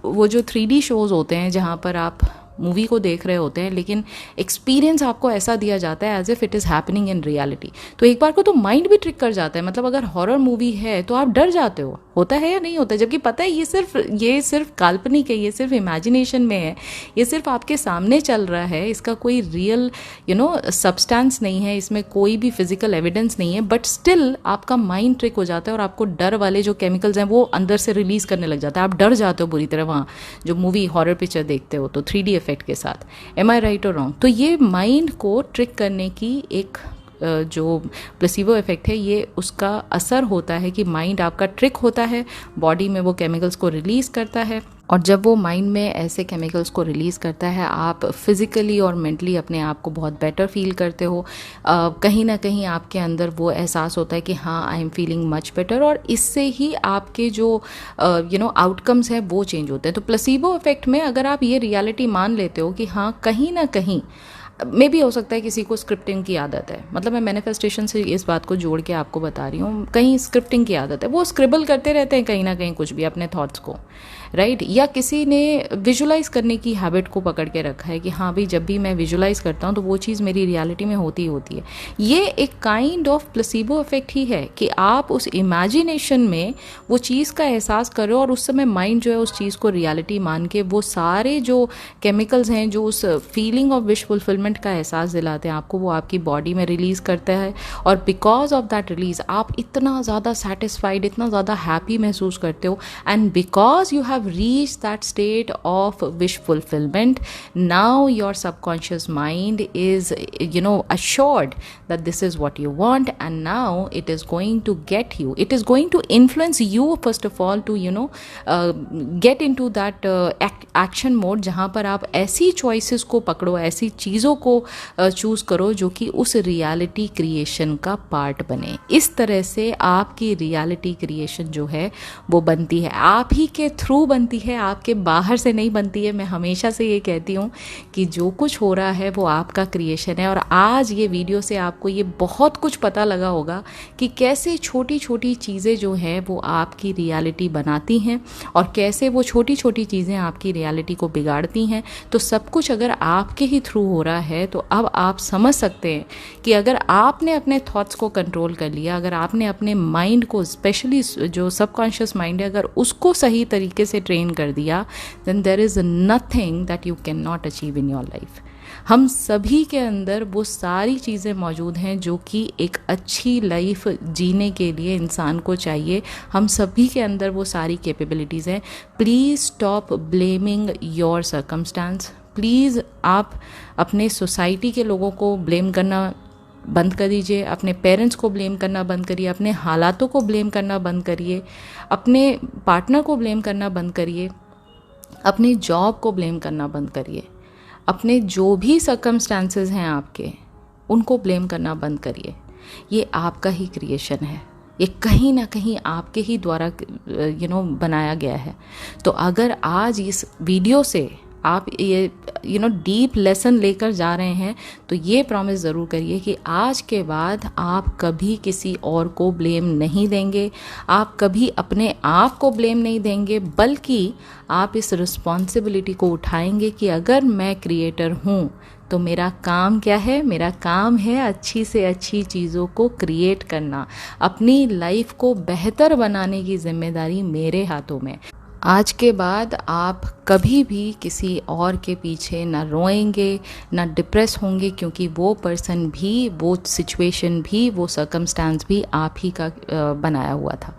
वो जो 3D शोज़ होते हैं जहाँ पर आप मूवी को देख रहे होते हैं लेकिन एक्सपीरियंस आपको ऐसा दिया जाता है as if it is happening in reality, तो एक बार को तो माइंड भी ट्रिक कर जाता है। मतलब अगर हॉरर मूवी है तो आप डर जाते हो, होता है या नहीं होता, जबकि पता है ये सिर्फ काल्पनिक है, ये सिर्फ इमेजिनेशन में है, ये सिर्फ आपके सामने चल रहा है, इसका कोई रियल सब्सटेंस नहीं है, इसमें कोई भी फिजिकल एविडेंस नहीं है, बट स्टिल आपका माइंड ट्रिक हो जाता है और आपको डर वाले जो केमिकल्स हैं वो अंदर से रिलीज करने लग जाता है, आप डर जाते हो बुरी तरह वहाँ जो मूवी हॉरर पिक्चर देखते हो तो 3D इफेक्ट के साथ। एम आई राइट और रॉन्ग? तो ये माइंड को ट्रिक करने की एक जो प्लेसिबो इफेक्ट है, ये उसका असर होता है कि माइंड आपका ट्रिक होता है, बॉडी में वो केमिकल्स को रिलीज़ करता है, और जब वो माइंड में ऐसे केमिकल्स को रिलीज़ करता है आप फिज़िकली और मेंटली अपने आप को बहुत बेटर फील करते हो। कहीं ना कहीं आपके अंदर वो एहसास होता है कि हाँ I am feeling much better, और इससे ही आपके जो आउटकम्स हैं वो चेंज होते हैं। तो प्लेसिबो इफेक्ट में अगर आप ये रियलिटी मान लेते हो कि हाँ कहीं ना कहीं मे भी हो सकता है किसी को स्क्रिप्टिंग की आदत है, मतलब मैं मैनिफेस्टेशन से इस बात को जोड़ के आपको बता रही हूँ, कहीं स्क्रिप्टिंग की आदत है, वो स्क्रिबल करते रहते हैं कहीं ना कहीं कुछ भी अपने थॉट्स को, राइट? या किसी ने विजुलाइज करने की हैबिट को पकड़ के रखा है कि हाँ भाई जब भी मैं विजुलाइज करता हूँ तो वो चीज़ मेरी रियलिटी में होती है। ये एक काइंड ऑफ प्लेसिबो इफेक्ट ही है कि आप उस इमेजिनेशन में वो चीज़ का एहसास कर रहे हो और उस समय माइंड जो है उस चीज़ को रियलिटी मान के वो सारे जो केमिकल्स हैं जो उस फीलिंग ऑफ विश फुलफिलमेंट का एहसास दिलाते हैं आपको, वो आपकी बॉडी में रिलीज़ करता है, और बिकॉज ऑफ दैट रिलीज आप इतना ज़्यादा सेटिस्फाइड, इतना ज़्यादा हैप्पी महसूस करते हो, and because you have reached that state of wish fulfillment, now your subconscious mind is assured that this is what you want, and now it is going to get you, it is going to influence you first of all to get into that action mode, जहाँ पर आप ऐसी choices को पकड़ो, ऐसी चीज़ों को चूज़ करो जो कि उस रियलिटी क्रिएशन का पार्ट बने। इस तरह से आपकी रियलिटी क्रिएशन जो है वो बनती है, आप ही के थ्रू बनती है, आपके बाहर से नहीं बनती है। मैं हमेशा से ये कहती हूँ कि जो कुछ हो रहा है वो आपका क्रिएशन है, और आज ये वीडियो से आपको ये बहुत कुछ पता लगा होगा कि कैसे छोटी छोटी चीज़ें जो हैं वो आपकी रियलिटी बनाती हैं और कैसे वो छोटी छोटी चीज़ें आपकी रियलिटी को बिगाड़ती हैं। तो सब कुछ अगर आपके ही थ्रू हो रहा है तो अब आप समझ सकते हैं कि अगर आपने अपने थॉट्स को कंट्रोल कर लिया, अगर आपने अपने माइंड को, स्पेशली जो सबकॉन्शियस माइंड है, अगर उसको सही तरीके से ट्रेन कर दिया, then there is nothing that you can not achieve in your life. हम सभी के अंदर वो सारी चीज़ें मौजूद हैं जो कि एक अच्छी लाइफ जीने के लिए इंसान को चाहिए। हम सभी के अंदर वो सारी कैपेबिलिटीज़ हैं। Please stop blaming your circumstance. Please आप अपने सोसाइटी के लोगों को ब्लेम करना बंद कर दीजिए, अपने पेरेंट्स को ब्लेम करना बंद करिए, अपने हालातों को ब्लेम करना बंद करिए, अपने पार्टनर को ब्लेम करना बंद करिए, अपनी जॉब को ब्लेम करना बंद करिए, अपने जो भी सर्कमस्टांसेस हैं आपके उनको ब्लेम करना बंद करिए। ये आपका ही क्रिएशन है, ये कहीं ना कहीं आपके ही द्वारा बनाया गया है। तो अगर आज इस वीडियो से आप ये डीप लेसन लेकर जा रहे हैं तो ये प्रॉमिस ज़रूर करिए कि आज के बाद आप कभी किसी और को ब्लेम नहीं देंगे, आप कभी अपने आप को ब्लेम नहीं देंगे, बल्कि आप इस रिस्पॉन्सिबिलिटी को उठाएंगे कि अगर मैं क्रिएटर हूँ तो मेरा काम क्या है? मेरा काम है अच्छी से अच्छी चीज़ों को क्रिएट करना, अपनी लाइफ को बेहतर बनाने की जिम्मेदारी मेरे हाथों में। आज के बाद आप कभी भी किसी और के पीछे ना रोएंगे, ना डिप्रेस होंगे, क्योंकि वो पर्सन भी, वो सिचुएशन भी, वो सर्कमस्टांस भी आप ही का बनाया हुआ था।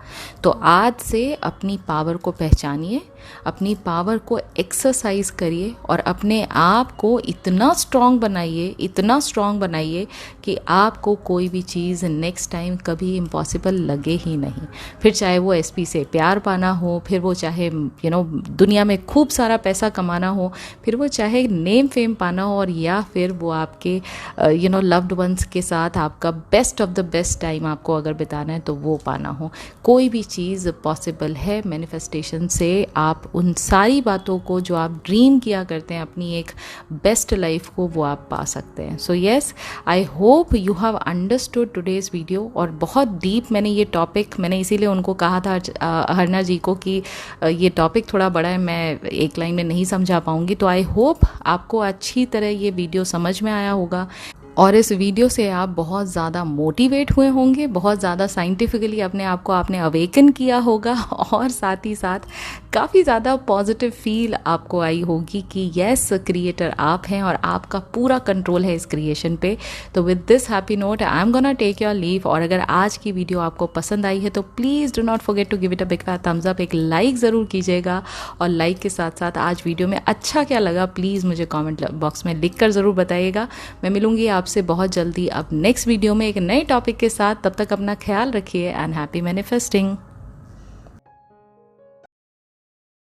तो आज से अपनी पावर को पहचानिए, अपनी पावर को एक्सरसाइज करिए और अपने आप को इतना स्ट्रॉन्ग बनाइए, इतना स्ट्रॉन्ग बनाइए कि आपको कोई भी चीज़ नेक्स्ट टाइम कभी इम्पॉसिबल लगे ही नहीं। फिर चाहे वो एसपी से प्यार पाना हो, फिर वो चाहे दुनिया में खूब सारा पैसा कमाना हो, फिर वो चाहे नेम फेम पाना हो, और या फिर वो आपके लव्ड वंस के साथ आपका best of the best time आपको अगर बिताना है तो वो पाना हो, कोई भी चीज़ पॉसिबल है मैनिफेस्टेशन से। आप उन सारी बातों को जो आप ड्रीम किया करते हैं, अपनी एक बेस्ट लाइफ को, वो आप पा सकते हैं। So yes, I hope you have understood today's video. और बहुत डीप मैंने ये टॉपिक, मैंने इसीलिए उनको कहा था हरना जी को कि ये टॉपिक थोड़ा बड़ा है, मैं एक लाइन में नहीं समझा पाऊंगी। तो आई होप आपको अच्छी तरह ये वीडियो समझ में आया होगा। और इस वीडियो से आप बहुत ज़्यादा मोटिवेट हुए होंगे, बहुत ज़्यादा साइंटिफिकली अपने आप को आपने अवेकन किया होगा और साथ ही साथ काफ़ी ज़्यादा पॉजिटिव फील आपको आई होगी कि यस, क्रिएटर आप हैं और आपका पूरा कंट्रोल है इस क्रिएशन पे। तो with this happy note I am gonna take your leave. और अगर आज की वीडियो आपको पसंद आई है तो please do not forget to give it a big fat thumbs up, एक लाइक ज़रूर कीजिएगा। और लाइक के साथ साथ आज वीडियो में अच्छा क्या लगा प्लीज़ मुझे कॉमेंट बॉक्स में लिख कर ज़रूर बताइएगा। मैं मिलूंगी आपसे बहुत जल्दी अब नेक्स्ट वीडियो में एक नए टॉपिक के साथ। तब तक अपना ख्याल रखिए एंड हैप्पी मैनिफेस्टिंग।